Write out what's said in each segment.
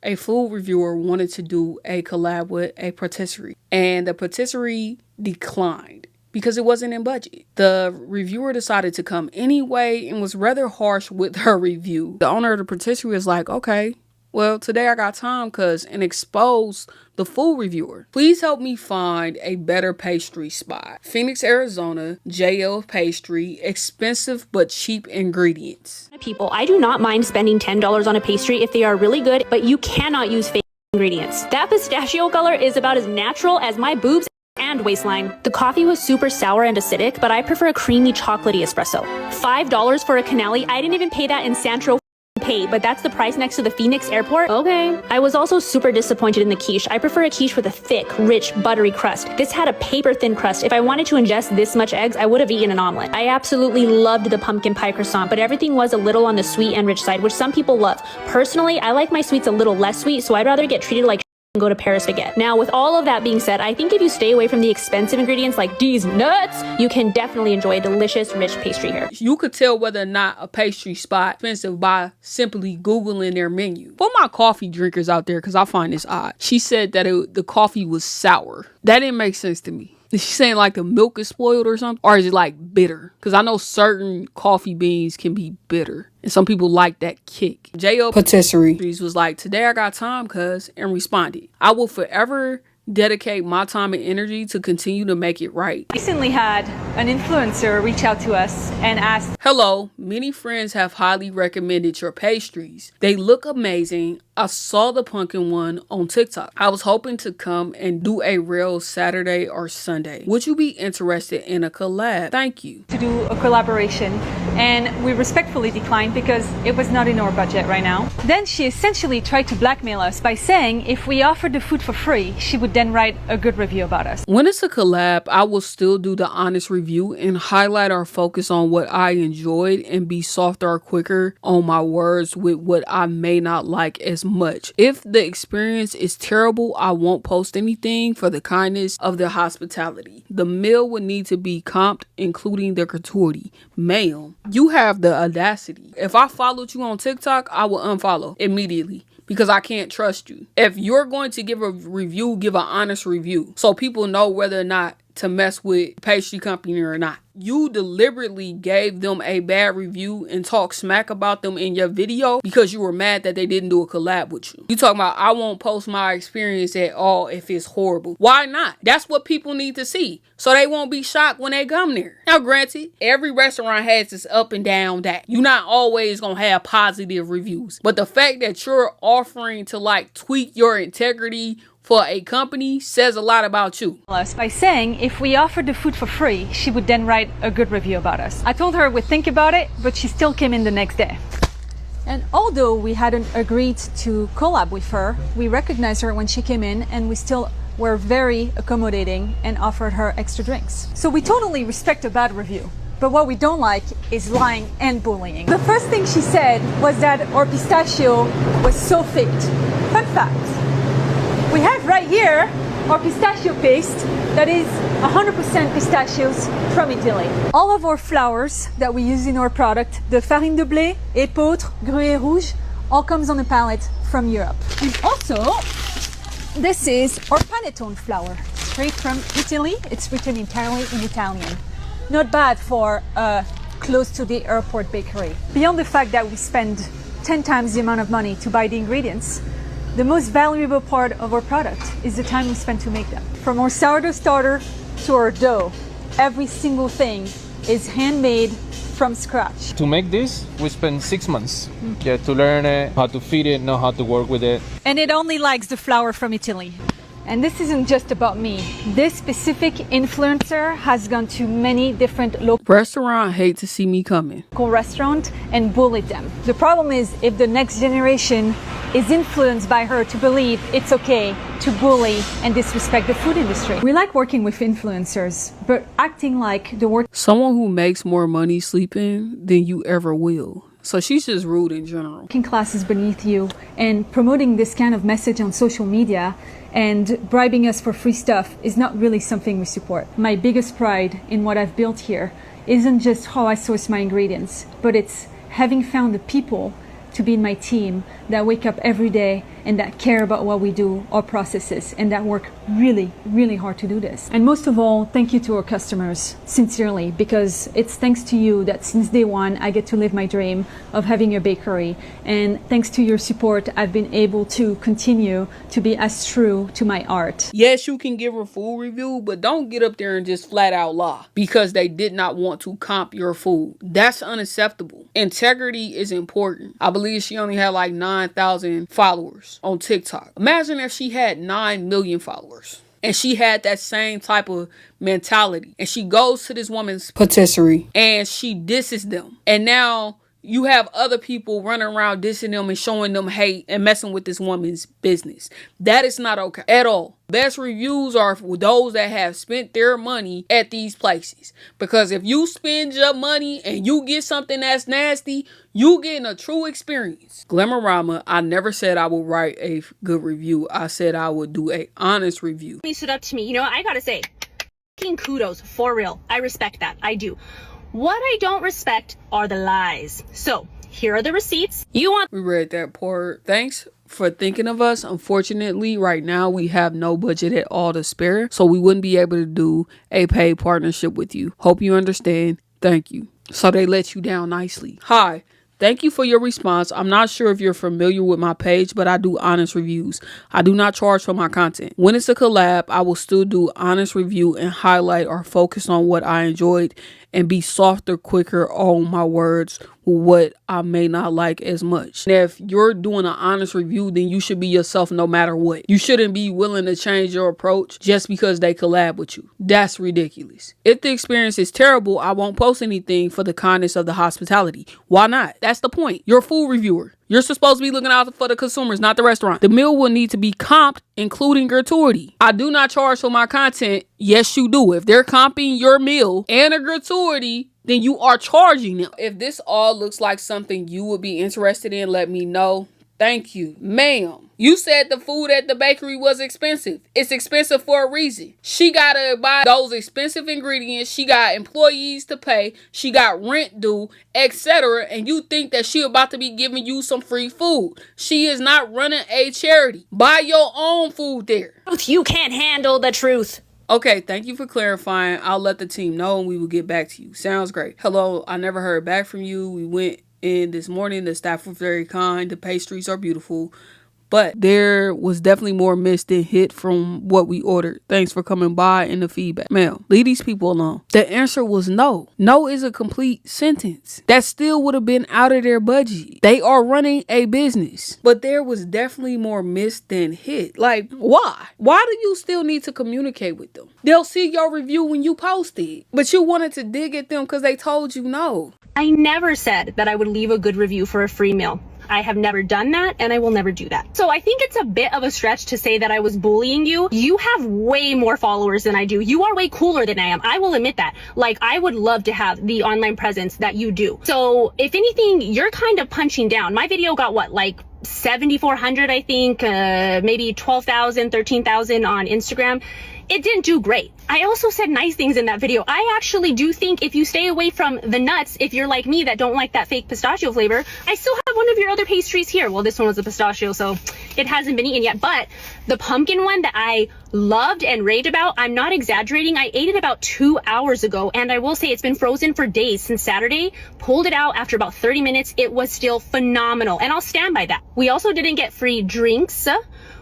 A food reviewer wanted to do a collab with a patisserie, and the patisserie declined because it wasn't in budget. The reviewer decided to come anyway and was rather harsh with her review. The owner of the patisserie was like, okay, well, today I got time and exposed the food reviewer. Please help me find a better pastry spot. Phoenix, Arizona, JL Pastry, expensive but cheap ingredients. People, I do not mind spending $10 on a pastry if they are really good, but you cannot use fake ingredients. That pistachio color is about as natural as my boobs and waistline. The coffee was super sour and acidic, but I prefer a creamy chocolatey espresso. $5 for a canali. I didn't even pay that in Santro pay, but that's the price next to the Phoenix airport? Okay. I was also super disappointed in the quiche. I prefer a quiche with a thick, rich, buttery crust. This had a paper-thin crust. If I wanted to ingest this much eggs, I would have eaten an omelet. I absolutely loved the pumpkin pie croissant, but everything was a little on the sweet and rich side, which some people love. Personally, I like my sweets a little less sweet, so I'd rather get treated like and go to Paris baguette. Now, with all of that being said, I think if you stay away from the expensive ingredients like these nuts, you can definitely enjoy a delicious, rich pastry here. You could tell whether or not a pastry spot is expensive by simply Googling their menu. For my coffee drinkers out there, because I find this odd, she said that the coffee was sour. That didn't make sense to me. Is she saying like the milk is spoiled or something? Or is it like bitter? Because I know certain coffee beans can be bitter. And some people like that kick. J.O. Patisserie was like, today I got time, and responded, I will forever dedicate my time and energy to continue to make it right. Recently had an influencer reach out to us and asked, hello, many friends have highly recommended your pastries. They look amazing. I saw the pumpkin one on TikTok. I was hoping to come and do a reel Saturday or Sunday. Would you be interested in a collab? Thank you. To do a collaboration, and we respectfully declined because it was not in our budget right now. Then she essentially tried to blackmail us by saying if we offered the food for free, she would then write a good review about us. When it's a collab, I will still do the honest review and highlight our focus on what I enjoyed and be softer or quicker on my words with what I may not like as much. If the experience is terrible, I won't post anything for the kindness of their hospitality. The meal would need to be comped, including the gratuity. Ma'am, you have the audacity. If I followed you on TikTok, I will unfollow immediately, because I can't trust you. If you're going to give a review, give an honest review so people know whether or not to mess with pastry company or not. You deliberately gave them a bad review and talk smack about them in your video because you were mad that they didn't do a collab with you. You talking about, I won't post my experience at all if it's horrible. Why not? That's what people need to see, so they won't be shocked when they come there. Now, granted, every restaurant has this up and down that you're not always gonna have positive reviews, but the fact that you're offering to like tweak your integrity for a company says a lot about you. By saying if we offered the food for free, she would then write a good review about us. I told her we'd think about it, but she still came in the next day. And although we hadn't agreed to collab with her, we recognized her when she came in, and we still were very accommodating and offered her extra drinks. So we totally respect a bad review. But what we don't like is lying and bullying. The first thing she said was that our pistachio was so faked. Fun fact. We have right here our pistachio paste that is 100% pistachios from Italy. All of our flours that we use in our product, the farine de blé, épeautre, gruyère rouge, all comes on a pallet from Europe. And also, this is our panettone flour, straight from Italy. It's written entirely in Italian. Not bad for close to the airport bakery. Beyond the fact that we spend 10 times the amount of money to buy the ingredients, the most valuable part of our product is the time we spend to make them. From our sourdough starter to our dough, every single thing is handmade from scratch. To make this, we spent 6 months. Yeah, to learn it, how to feed it, know how to work with it. And it only likes the flour from Italy. And this isn't just about me. This specific influencer has gone to many different local restaurants hate to see me coming. Restaurants and bullied them. The problem is if the next generation is influenced by her to believe it's okay to bully and disrespect the food industry. We like working with influencers, but acting like the work someone who makes more money sleeping than you ever will. So she's just rude in general. Working class is beneath you, and promoting this kind of message on social media and bribing us for free stuff is not really something we support. My biggest pride in what I've built here isn't just how I source my ingredients, but it's having found the people to be in my team that wake up every day and that care about what we do, our processes, and that work really, really hard to do this. And most of all, thank you to our customers, sincerely, because it's thanks to you that since day one, I get to live my dream of having a bakery. And thanks to your support, I've been able to continue to be as true to my art. Yes, you can give a food review, but don't get up there and just flat out lie because they did not want to comp your food. That's unacceptable. Integrity is important. I believe she only had like 9,000 followers on TikTok. Imagine if she had 9 million followers. And she had that same type of mentality. And she goes to this woman's patisserie and she disses them. And now you have other people running around dissing them and showing them hate and messing with this woman's business. That is not okay at all. Best reviews are for those that have spent their money at these places. Because if you spend your money and you get something that's nasty, you getting a true experience. Glamorama, I never said I would write a good review. I said I would do a honest review. He stood up to me. You know, I gotta say, kudos, for real. I respect that. I do. What I don't respect are the lies. So here are the receipts. We read that part. Thanks for thinking of us. Unfortunately, right now we have no budget at all to spare, so we wouldn't be able to do a paid partnership with you. Hope you understand. Thank you. So they let you down nicely. Hi. Thank you for your response. I'm not sure if you're familiar with my page, but I do honest reviews. I do not charge for my content. When it's a collab, I will still do honest review and highlight or focus on what I enjoyed and be softer, quicker on my words with what I may not like as much. And if you're doing an honest review, then you should be yourself no matter what. You shouldn't be willing to change your approach just because they collab with you. That's ridiculous. If the experience is terrible, I won't post anything for the kindness of the hospitality. Why not? That's the point. You're a food reviewer. You're supposed to be looking out for the consumers, not the restaurant. The meal will need to be comped, including gratuity. I do not charge for my content. Yes, you do. If they're comping your meal and a gratuity, then you are charging them. If this all looks like something you would be interested in, let me know. Thank you. Ma'am, you said the food at the bakery was expensive. It's expensive for a reason. She gotta buy those expensive ingredients. She got employees to pay. She got rent due, etc. And you think that she about to be giving you some free food. She is not running a charity. Buy your own food there. You can't handle the truth. Okay, thank you for clarifying. I'll let the team know and we will get back to you. Sounds great. Hello, I never heard back from you. We went in this morning. The staff were very kind. The pastries are beautiful. But there was definitely more missed than hit from what we ordered. Thanks for coming by and the feedback. Ma'am, leave these people alone. The answer was no. No is a complete sentence. That still would have been out of their budget. They are running a business. But there was definitely more missed than hit. Like, why? Why do you still need to communicate with them? They'll see your review when you post it. But you wanted to dig at them because they told you no. I never said that I would leave a good review for a free meal. I have never done that, and I will never do that. So I think it's a bit of a stretch to say that I was bullying you. You have way more followers than I do. You are way cooler than I am. I will admit that. Like, I would love to have the online presence that you do. So if anything, you're kind of punching down. My video got what, like 7,400, I think, maybe 12,000, 13,000 on Instagram. It didn't do great. I also said nice things in that video. I actually do think if you stay away from the nuts, if you're like me that don't like that fake pistachio flavor, I still have one of your other pastries here. Well, this one was a pistachio, so it hasn't been eaten yet. But the pumpkin one that I loved and raved about, I'm not exaggerating. I ate it about 2 hours ago, and I will say it's been frozen for days since Saturday. Pulled it out after about 30 minutes. It was still phenomenal, and I'll stand by that. We also didn't get free drinks.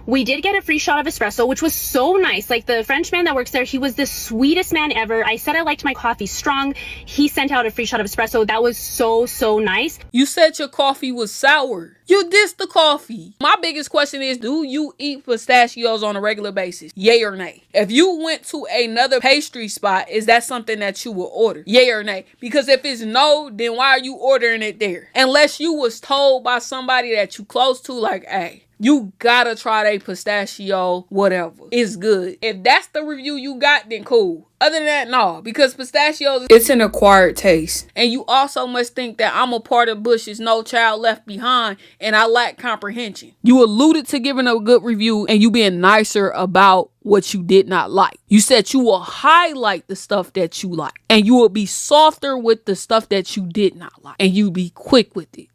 We did get a free shot of espresso, which was so nice. Like, the French man that works there, he was the sweetest man ever. I said I liked my coffee strong. He sent out a free shot of espresso. That was so, so nice. You said your coffee was sour. You dissed the coffee. My biggest question is, do you eat pistachios on a regular basis? Yay or nay? If you went to another pastry spot, is that something that you will order? Yay or nay? Because if it's no, then why are you ordering it there? Unless you was told by somebody that you close to, like, hey, you gotta try that pistachio, whatever. It's good. If that's the review you got, then cool. Other than that, no. Because pistachios, it's an acquired taste. And you also must think that I'm a part of Bush's No Child Left Behind and I lack comprehension. You alluded to giving a good review and you being nicer about what you did not like. You said you will highlight the stuff that you like. And you will be softer with the stuff that you did not like. And you be quick with it.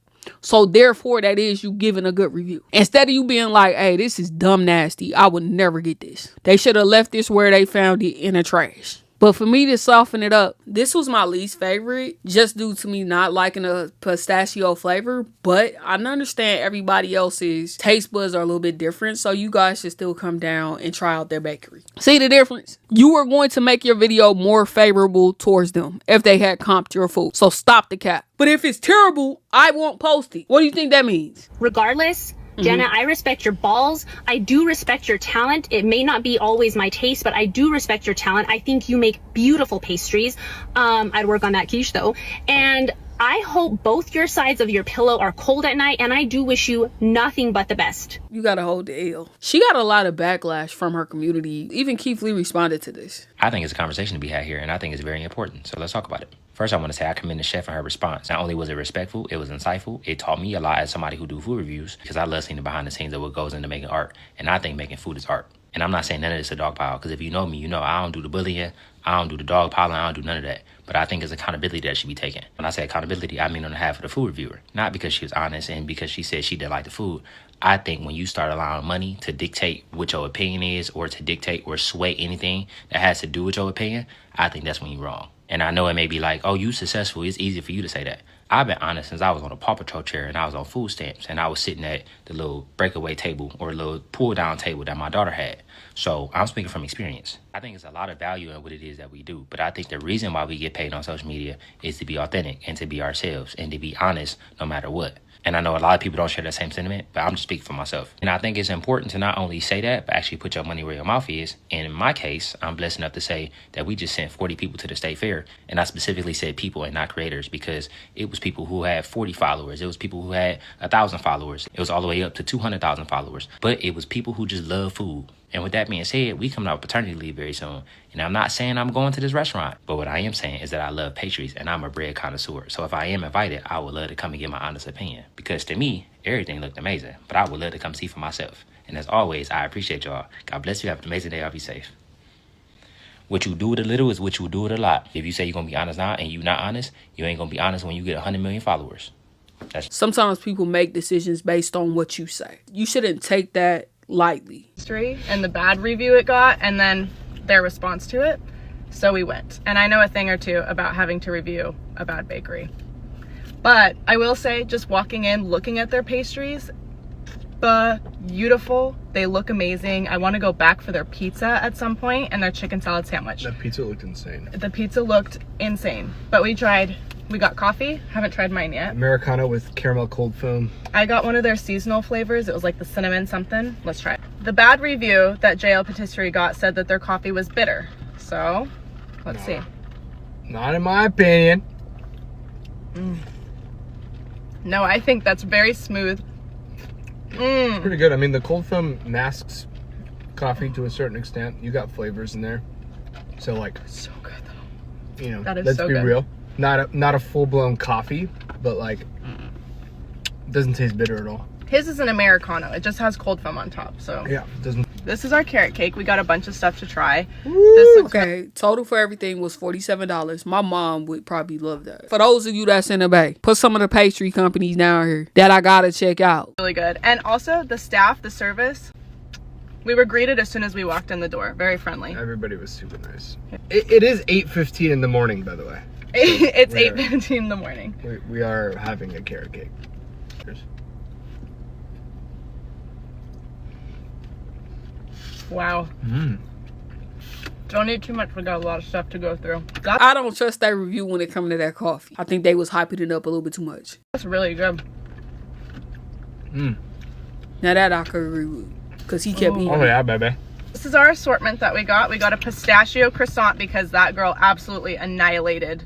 So therefore, that is you giving a good review. Instead of you being like, hey, this is dumb nasty, I would never get this. They should have left this where they found it, in the trash. But for me to soften it up, this was my least favorite, just due to me not liking a pistachio flavor. But I understand everybody else's taste buds are a little bit different, so you guys should still come down and try out their bakery. See the difference? You are going to make your video more favorable towards them if they had comped your food. So stop the cap. But if it's terrible, I won't post it. What do you think that means? Regardless, Jenna, I respect your balls. I do respect your talent. It may not be always my taste, but I do respect your talent. I think you make beautiful pastries. I'd work on that quiche though. And I hope both your sides of your pillow are cold at night, and I do wish you nothing but the best. You gotta hold the L. She got a lot of backlash from her community. Even Keith Lee responded to this. I think it's a conversation to be had here, and I think it's very important. So let's talk about it. First, I want to say I commend the chef and her response. Not only was it respectful, it was insightful. It taught me a lot as somebody who do food reviews, because I love seeing the behind the scenes of what goes into making art. And I think making food is art. And I'm not saying none of this is a dog pile, because if you know me, you know I don't do the bullying, I don't do the dog piling, I don't do none of that. But I think it's accountability that should be taken. When I say accountability, I mean on behalf of the food reviewer. Not because she was honest and because she said she didn't like the food. I think when you start allowing money to dictate what your opinion is, or to dictate or sway anything that has to do with your opinion, I think that's when you're wrong. And I know it may be like, oh, you successful. It's easy for you to say that. I've been honest since I was on a Paw Patrol chair and I was on food stamps, and I was sitting at the little breakaway table or little pull down table that my daughter had. So I'm speaking from experience. I think it's a lot of value in what it is that we do. But I think the reason why we get paid on social media is to be authentic and to be ourselves and to be honest no matter what. And I know a lot of people don't share that same sentiment, but I'm just speaking for myself. And I think it's important to not only say that, but actually put your money where your mouth is. And in my case, I'm blessed enough to say that we just sent 40 people to the state fair. And I specifically said people and not creators, because it was people who had 40 followers. It was people who had 1,000 followers. It was all the way up to 200,000 followers. But it was people who just love food. And with that being said, we coming out paternity leave very soon. And I'm not saying I'm going to this restaurant, but what I am saying is that I love pastries and I'm a bread connoisseur. So if I am invited, I would love to come and get my honest opinion, because to me, everything looked amazing, but I would love to come see for myself. And as always, I appreciate y'all. God bless you. Have an amazing day. I'll be safe. What you do with a little is what you do with a lot. If you say you're going to be honest now and you're not honest, you ain't going to be honest when you get 100 million followers. Sometimes people make decisions based on what you say. You shouldn't take that lightly. And the bad review it got, and then their response to it. So we went. And I know a thing or two about having to review a bad bakery. But I will say, just walking in, looking at their pastries, beautiful. They look amazing. I want to go back for their pizza at some point and their chicken salad sandwich. That pizza looked insane. The pizza looked insane. But we got coffee. Haven't tried mine yet. Americano with caramel cold foam. I got one of their seasonal flavors. It was like the cinnamon something. Let's try it. The bad review that JL Patisserie got said that their coffee was bitter. So, let's see. Not in my opinion. No, I think that's very smooth. It's pretty good. I mean, the cold foam masks coffee to a certain extent. You got flavors in there. So, like, So good though. you know, That is let's so be good. real. Not a full-blown coffee, but like, doesn't taste bitter at all. His is an Americano. It just has cold foam on top. So Yeah, doesn't. this is our carrot cake. We got a bunch of stuff to try. This looks Okay, total for everything was $47. My mom would probably love that. For those of you that's in the Bay, put some of the pastry companies down here that I gotta check out. really good. And also the staff, the service, we were greeted as soon as we walked in the door. Very friendly. Everybody was super nice. It is 8:15 in the morning, by the way. It's We are. 8:15 in the morning. We are having a carrot cake. Cheers. Wow. Don't need too much. We got a lot of stuff to go through. I don't trust that review when it comes to that coffee. I think they was hyping it up a little bit too much. That's really good. Now that I could agree with, because he kept eating. Oh yeah, baby. This is our assortment that we got. We got a pistachio croissant because that girl absolutely annihilated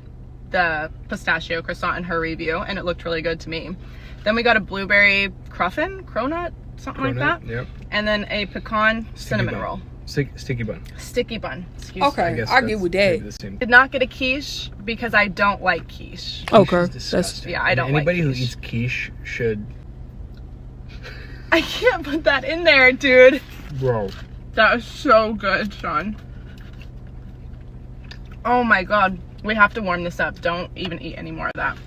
the pistachio croissant in her review, and it looked really good to me. Then we got a blueberry cronut, something like that. Yep. And then a pecan cinnamon bun. roll. Sticky bun. Sticky bun. Excuse me. Okay, I get with that. The same. Did not get a quiche because I don't like quiche. Okay, Quiche is disgusting. Yeah, I don't like Anybody who quiche. eats quiche should. I can't put that in there, dude. Bro. That is so good, Sean. Oh my god. We have to warm this up. Don't even eat any more of that.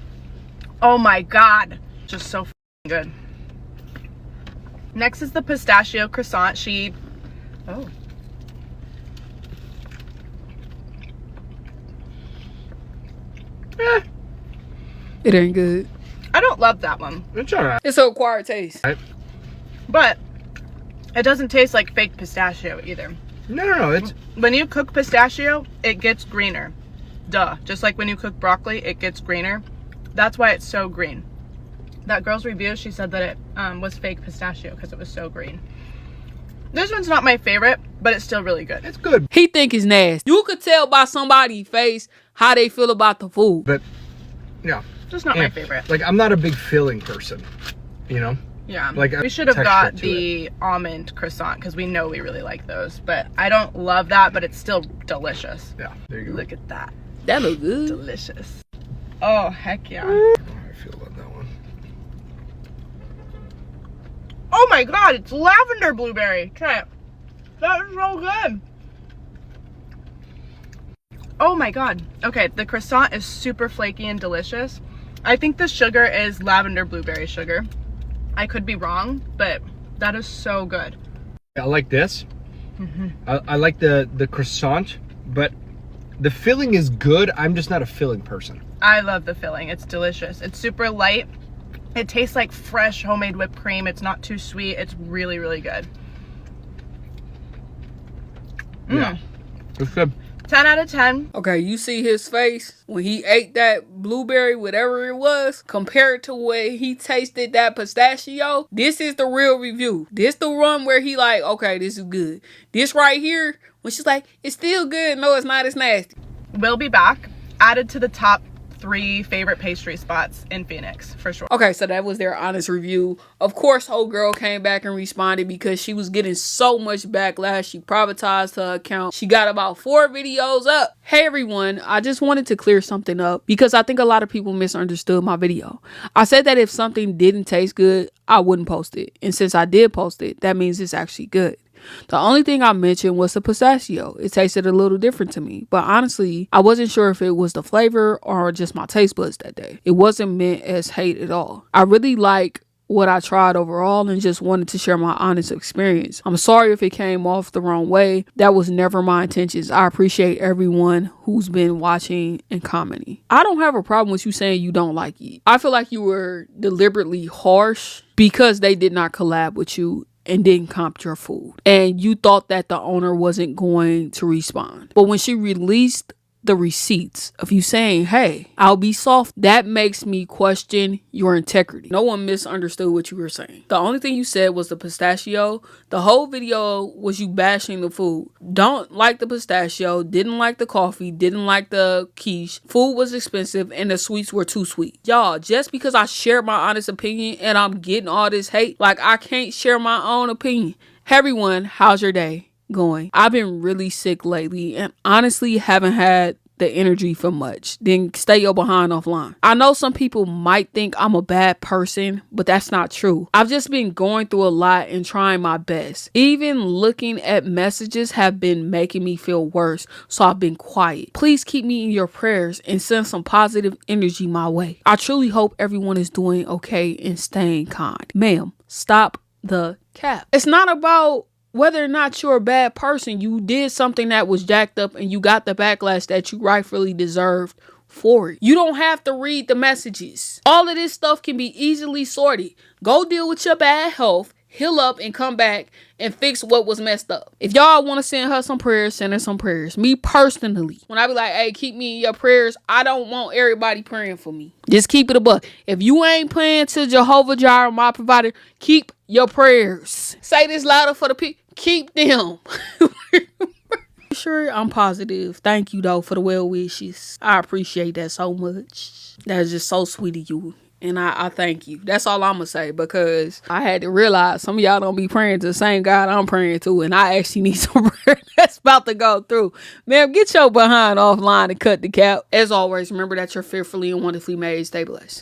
Oh my god. Just so good. Next is the pistachio croissant. Oh. It ain't good. I don't love that one. It's alright. It's an acquired taste. But it doesn't taste like fake pistachio either. No. It's When you cook pistachio, it gets greener. Duh. Just like when you cook broccoli, it gets greener. That's why it's so green. That girl's review, she said that it was fake pistachio because it was so green. This one's not my favorite, but it's still really good. it's good, He think it's nasty. You could tell by somebody's face how they feel about the food. but yeah. Just not my favorite. Like, I'm not a big filling person, you know. Yeah, like we should have got texture to the almond croissant because we know we really like those. But I don't love that, but it's still delicious. Yeah, there you go. Look at that. That look good. Delicious. Oh, heck yeah. I don't know how I feel about that one. Oh my god, it's lavender blueberry. Try it. That is so good. Oh my god. Okay, the croissant is super flaky and delicious. I think the sugar is lavender blueberry sugar. I could be wrong, but that is so good. I like this. I like the croissant, but the filling is good. I'm just not a filling person. I love the filling. It's delicious. It's super light. It tastes like fresh homemade whipped cream. It's not too sweet. It's really, really good. Yeah, it's good. 10 out of 10. Okay, you see his face when he ate that blueberry, whatever it was, compared to when he tasted that pistachio. This is the real review. This the one where he like, okay, this is good. This right here, when she's like, it's still good. No, it's not as nasty. We'll be back. Added to the top 3 favorite pastry spots in Phoenix, for sure. Okay, so that was their honest review. Of course, whole girl came back and responded because she was getting so much backlash. She privatized her account. She got about 4 videos up. Hey everyone, I just wanted to clear something up because I think a lot of people misunderstood my video. I said that if something didn't taste good, I wouldn't post it. And since I did post it, that means it's actually good. The only thing I mentioned was the pistachio. It tasted a little different to me, but honestly, I wasn't sure if it was the flavor or just my taste buds that day. It wasn't meant as hate at all. I really like what I tried overall and just wanted to share my honest experience. I'm sorry if it came off the wrong way. That was never my intentions. I appreciate everyone who's been watching and commenting. I don't have a problem with you saying you don't like it. I feel like you were deliberately harsh because they did not collab with you and didn't comp your food. And you thought that the owner wasn't going to respond. But when she released the receipts of you saying, hey, I'll be soft, that makes me question your integrity. No one misunderstood what you were saying. The only thing you said was the pistachio. The whole video was you bashing the food. Don't like the pistachio, didn't like the coffee, didn't like the quiche. Food was expensive and the sweets were too sweet. Y'all, just because I share my honest opinion and I'm getting all this hate, like I can't share my own opinion. Hey everyone, how's your day going? I've been really sick lately and honestly haven't had the energy for much. Then stay your behind offline. I know some people might think I'm a bad person, but that's not true. I've just been going through a lot and trying my best. Even looking at messages have been making me feel worse, so I've been quiet. Please keep me in your prayers and send some positive energy my way. I truly hope everyone is doing okay and staying kind. Ma'am, stop the cap. It's not about whether or not you're a bad person. You did something that was jacked up and you got the backlash that you rightfully deserved for it. You don't have to read the messages. All of this stuff can be easily sorted. Go deal with your bad health, heal up, and come back and fix what was messed up. If y'all want to send her some prayers, send her some prayers. Me personally, when I be like, hey, keep me in your prayers, I don't want everybody praying for me. Just keep it a buck. If you ain't praying to Jehovah Jireh, my provider, keep your prayers. Say this louder for the people. Keep them. Sure, I'm positive. Thank you though for the well wishes. I appreciate that so much. That's just so sweet of you. And I thank you. That's all I'm going to say, because I had to realize some of y'all don't be praying to the same God I'm praying to. And I actually need some prayer that's about to go through. Ma'am, get your behind offline and cut the cap. As always, remember that you're fearfully and wonderfully made. Stay blessed.